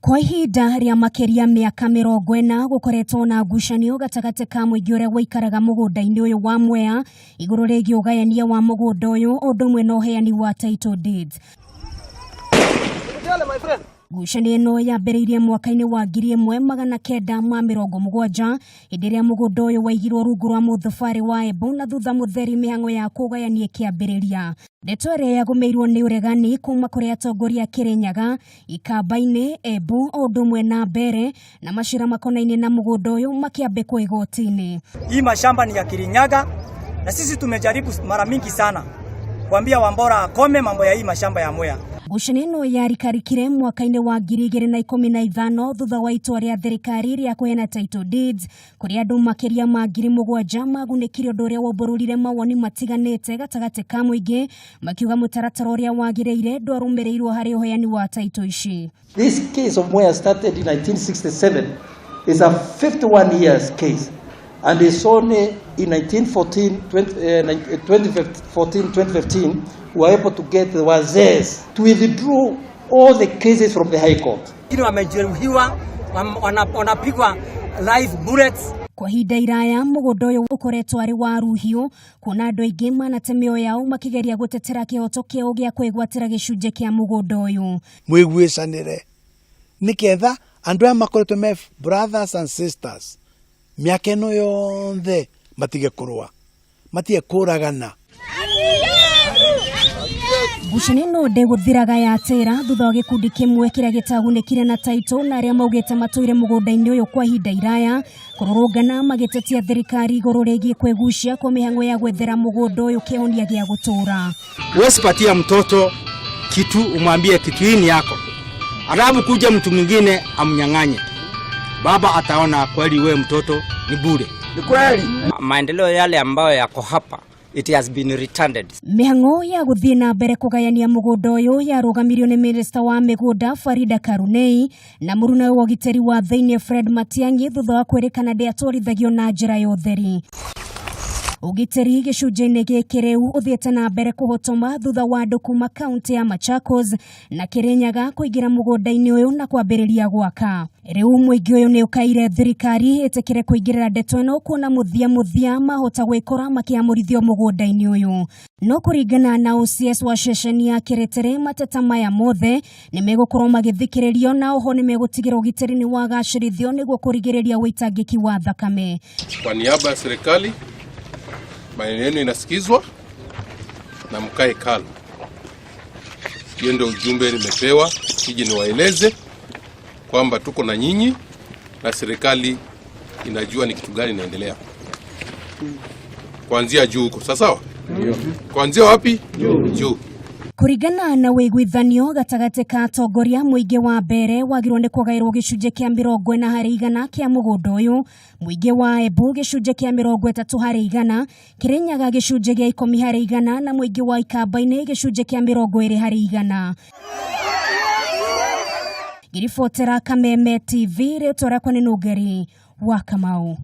Kwa ihinda ria makiria miaka 40 gukoretwo na ngucanio gatagati ka muingi uria wuikaraga mugunda-ini uyu wa Mwea iguru rigi ugayania wa mugunda uyu undumwe no heani wa title deeds. Ngucanio ino yambĩrĩirie mwaka-inĩ wa 1970 hĩndĩ ĩrĩa mugunda uyu waigirwo rungu rwa mũthubarĩ wa Embu na thutha mutheri mihango ya kũgayania kĩambĩrĩria. Ndeto ĩrĩa yagũmĩirwo nĩ ũregani kuma kũrĩ atongoria Kirinyaga, Ikamba-inĩ, Embu o ũndũ ũmwe na Mbere na macira makonainie na mugunda uyu makiambĩkwo igoti-inĩ. Hii mashamba ni ya Kirinyaga na sisi tumejaribu mara mingi sana kuambia Wambora akome mambo ya hii mashamba ya Mwea. Ngucanio ino yarikarikire mwaka-inĩ wa 2015 thutha wa itua rĩa thirikari rĩa kũheana title deeds kũrĩ andũ makiria ma 7,000 magunĩkire ũndũ ũrĩa wonbororire mawoni matiganĩte gatagati ka mũingĩ makiuga mũtaratara ũrĩa wagĩrĩire ndwarũmĩrĩirwo harĩ ũheani wa title ici. This case of Mwea started in 1967 is a 51 years case and is only in 2014-2015 were able to get the wazes to withdraw all the cases from the High Court. Wamejeruhiwa, wanapigwa live bullets. Kwa ihinda iraya mugunda uyu ukoretwo ari wa ruhiũ kuna andũ aingĩ manate mĩoyo yao makigeria gutetera kĩhoto kĩao gĩa kwĩgwatĩra gĩcunjĩ kĩa mugunda uyu. Mwĩgucanĩre nĩketha andũ aya makoretwo me brothers and sisters miaka ĩno yonthe matige kũrũa matige kũragana. Ngucanio ino ndĩgũthiraga yatĩra thutha wa gĩkundi kimwe kĩrĩa gĩtagunĩkire na title na arĩa maugĩte matũire mugunda-inĩ ũyũ kwa ihinda iraya kũrũrũngana magĩtetia thirikari igũrũ rĩgiĩ kwĩgucia kwa mihango ya gwethera mugunda ũyũ kĩhonia gĩa gũtũra. Huwezi patia mtoto kitu umwambie kitu hii ni yako, alafu kuja mtu mwingine amnyang'anye. Baba ataona kweli wewe mtoto ni bure. Ni kweli maendeleo yale ambayo yako hapa it has been retarded. Mihango ya guthii na mbere kugayania mugunda uyu yarugamirio ni Minister wa migunda Farida Karoney na muruna wa ũgitĩri wa thĩinĩ Fred Matiang'i thutha wa kwĩrĩkana ndĩatwarithagio na njĩra ya ũtheri. Ũgitĩri gĩcunjĩ-inĩ gĩkĩ rĩu ũthiĩte na mbere kũhotoma thutha wa andũ kuma kaunti ya Machakos na Kirinyaga kũingĩra mugunda-inĩ ũyũ na kwambĩrĩria gwaka. Rĩu mũingĩ ũyũ nĩ ũkaire thirikari ĩtĩkĩre kũingĩrĩra ndeto ĩno kuona muthia mahota gwĩkora makĩamũrithio mugunda-inĩ ũyũ. No kũringana na OCS wa ceceni ya Kiretere mateta maya mothe nĩ megũkorwo magĩthikĩrĩrio na oho nĩ megũtigĩra ũgitĩri nĩ wagacĩrithio nĩguo kũrigĩrĩria wĩitangĩki wa thakame. Kwa niaba ya serikali maneno yenu inasikizwa na mkae kalo. Hiyo ndio ujumbe nimepewa, kiji niwaeleze kwamba tuko na nyinyi na serikali inajua ni kitu gani inaendelea. Kuanzia juu huko, sawa? Ndio. Kuanzia wapi? Juu. Kuringana na wĩiguithanio gatagati ka atongoria mũingĩ wa Mbere wagĩrĩirwo nĩ kũgaĩrwo gĩcunjĩ kĩa 40% kĩa mugunda ũyũ, mũingĩ wa Embu gĩcunjĩ kĩa 30%, Kirinyaga gĩcunjĩ gĩa 10% na mũingĩ wa Ikamba-inĩ gĩcunjĩ kĩa 20%. Ngiribotera Kameme TV rĩtwa rĩakwa nĩ Nungari wa Kamau.